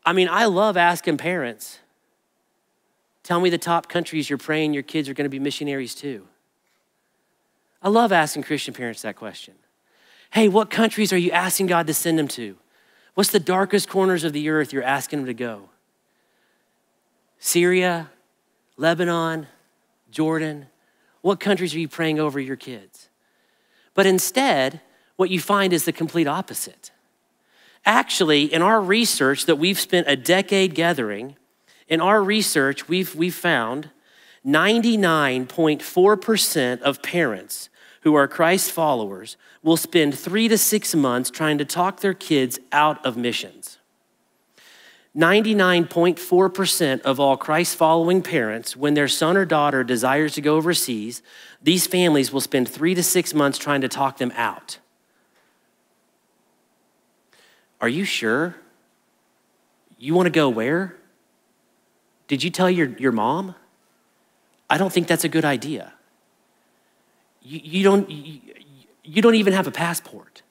I mean, I love asking parents, tell me the top countries you're praying your kids are gonna be missionaries to. I love asking Christian parents that question. Hey, what countries are you asking God to send them to? What's the darkest corners of the earth you're asking them to go? Syria, Lebanon, Jordan. What countries are you praying over your kids? But instead, what you find is the complete opposite. Actually, in our research that we've spent a decade gathering, in our research, we've found 99.4% of parents who are Christ followers will spend 3 to 6 months trying to talk their kids out of missions. 99.4% of all Christ-following parents, when their son or daughter desires to go overseas, these families will spend 3 to 6 months trying to talk them out. Are you sure? You want to go where? Did you tell your mom? I don't think that's a good idea. You don't even have a passport.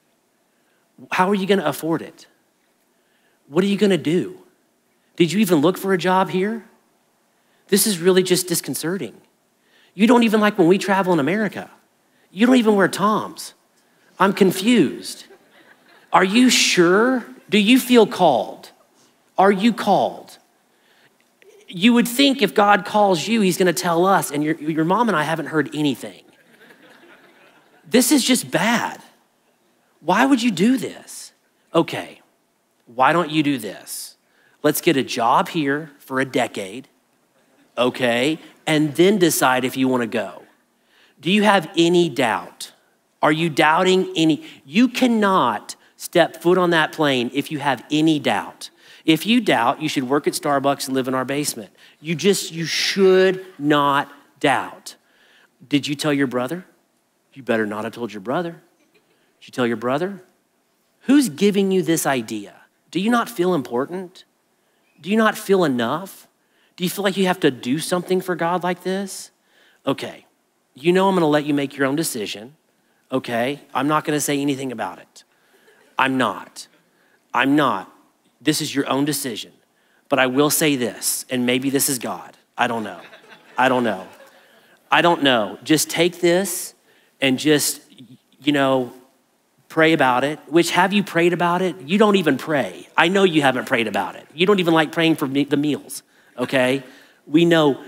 How are you going to afford it? What are you going to do? Did you even look for a job here? This is really just disconcerting. You don't even like when we travel in America. You don't even wear Toms. I'm confused. Are you sure? Do you feel called? Are you called? You would think if God calls you, he's going to tell us, and your mom and I haven't heard anything. This is just bad. Why would you do this? Okay, why don't you do this? Let's get a job here for a decade, okay, and then decide if you want to go. Do you have any doubt? Are you doubting any? You cannot step foot on that plane if you have any doubt. If you doubt, you should work at Starbucks and live in our basement. You should not doubt. Did you tell your brother? You better not have told your brother. Did you tell your brother? Who's giving you this idea? Do you not feel important? Do you not feel enough? Do you feel like you have to do something for God like this? Okay, you know I'm gonna let you make your own decision, okay? I'm not gonna say anything about it. I'm not. This is your own decision. But I will say this, and maybe this is God. I don't know. Just take this and just, pray about it. Which, have you prayed about it? You don't even pray. I know you haven't prayed about it. You don't even like praying for the meals, okay? We know.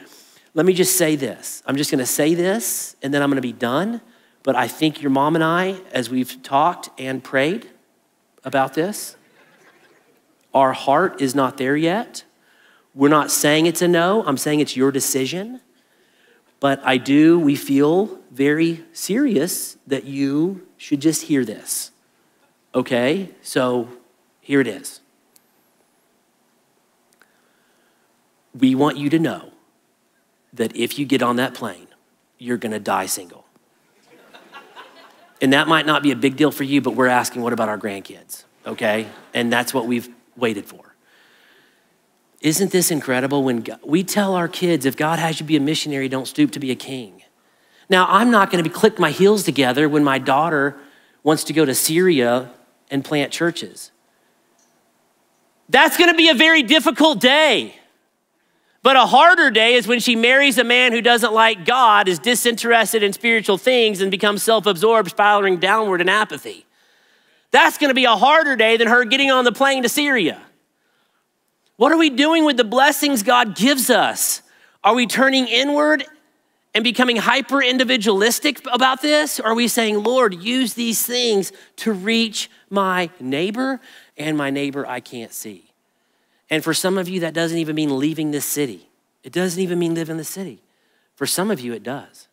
Let me just say this. I'm just gonna say this, and then I'm gonna be done. But I think your mom and I, as we've talked and prayed about this, our heart is not there yet. We're not saying it's a no. I'm saying it's your decision. But we feel very serious that you should just hear this. Okay? So here it is. We want you to know that if you get on that plane, you're gonna die single. And that might not be a big deal for you, but we're asking, what about our grandkids? Okay? And that's what we've waited for. Isn't this incredible when we tell our kids, if God has you be a missionary, don't stoop to be a king. Now, I'm not gonna click my heels together when my daughter wants to go to Syria and plant churches. That's gonna be a very difficult day. But a harder day is when she marries a man who doesn't like God, is disinterested in spiritual things, and becomes self-absorbed, spiraling downward in apathy. That's gonna be a harder day than her getting on the plane to Syria. What are we doing with the blessings God gives us? Are we turning inward and becoming hyper-individualistic about this? Or are we saying, Lord, use these things to reach my neighbor and my neighbor I can't see? And for some of you, that doesn't even mean leaving this city. It doesn't even mean live in the city. For some of you, it does.